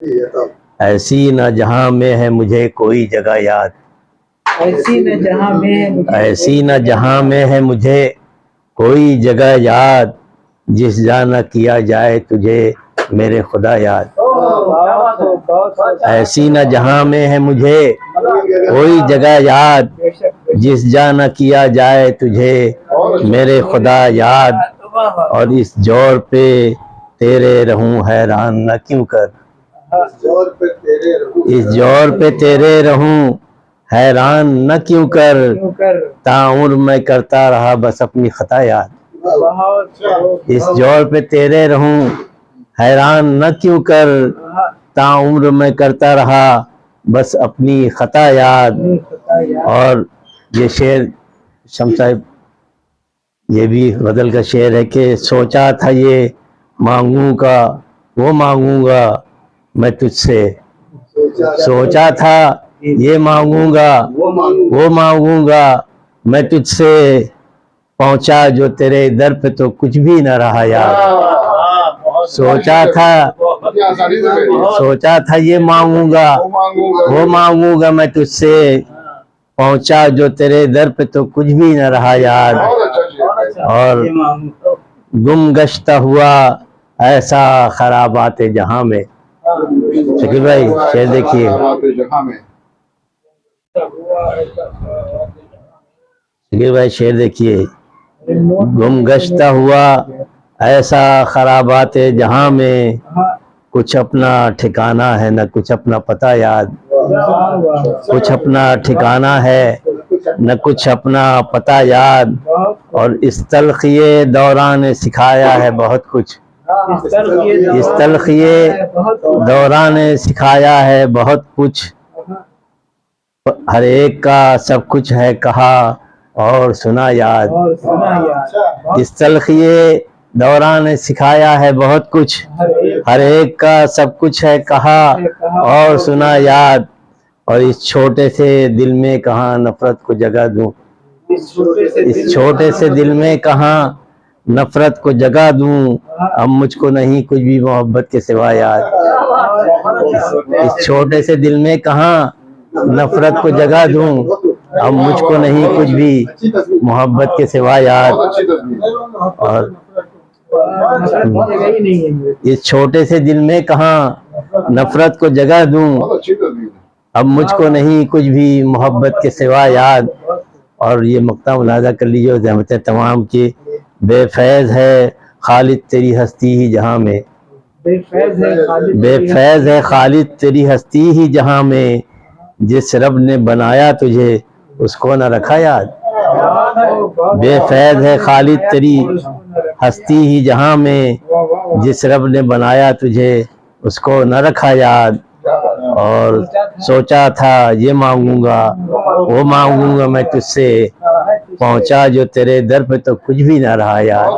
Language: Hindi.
ऐसी न जहां में है मुझे कोई जगह याद, ऐसी न जहां में है मुझे, ऐसी न जहां में है मुझे कोई जगह याद, जिस जा न किया जाए तुझे मेरे खुदा याद। ऐसी न जहां में है मुझे कोई जगह याद, जिस जा न किया जाए तुझे मेरे खुदा याद। और इस जोर पे तेरे रहूं हैरान न क्यों कर, इस जोर पे तेरे रहूं हैरान न क्यों कर, ताउम्र मैं करता रहा बस अपनी खता याद। इस जोर पे तेरे रहूं हैरान न क्यों कर, ताउम्र मैं करता रहा बस अपनी खता याद। और ये शेर शम्स साहब, ये भी गज़ल का शेर है कि सोचा था ये मांगूंगा वो मांगूंगा मैं तुझसे, सोचा था ये मांगूंगा वो मांगूंगा मैं तुझसे, पहुंचा जो तेरे दर पे तो कुछ भी न रहा यार। सोचा था ये मांगूंगा वो मांगूंगा मैं तुझसे, पहुंचा जो तेरे दर पे तो कुछ भी न रहा यार। और गुम गश्ता हुआ ऐसा खराबात जहां में, शकील भाई शेर देखिए, शकील भाई शेर देखिए। गुम गश्ता हुआ ऐसा खराबात जहां में, कुछ अपना ठिकाना है न कुछ अपना पता याद। कुछ अपना ठिकाना है न कुछ अपना पता याद। और इस तलखिए दौरान ने सिखाया है बहुत कुछ, इस तलखिए दौरान ने सिखाया है बहुत कुछ। हर एक का सब कुछ है कहा और सुना याद। इस तलखिए दौरान ने सिखाया है बहुत कुछ, हर एक का सब कुछ है कहा और सुना याद। और इस छोटे से दिल में कहाँ नफरत को जगह दूं, इस छोटे से दिल में कहाँ नफरत को जगह दूं, अब मुझको नहीं कुछ भी मोहब्बत के सिवा याद। इस छोटे से दिल में कहाँ नफरत को जगह दूं, अब मुझको नहीं कुछ भी मोहब्बत के सिवा याद। और इस छोटे से दिल में कहाँ नफरत को जगह दूं, अब मुझको नहीं कुछ भी मोहब्बत के सिवा याद। और ये मक्ता मुलाजा कर लीजिए ज़हमतें तमाम की। बेफैज़ है खालिद तेरी हस्ती ही जहां में, बेफैज़ है खालिद तेरी हस्ती ही जहां में, जिस रब ने बनाया तुझे उसको न रखा याद। बेफैज़ है खालिद तेरी हस्ती ही जहां में, जिस रब ने बनाया तुझे उसको न रखा याद। और सोचा था ये मांगूंगा वो मांगूंगा मैं तुझसे, पहुंचा जो तेरे दर पे तो कुछ भी ना रहा यार।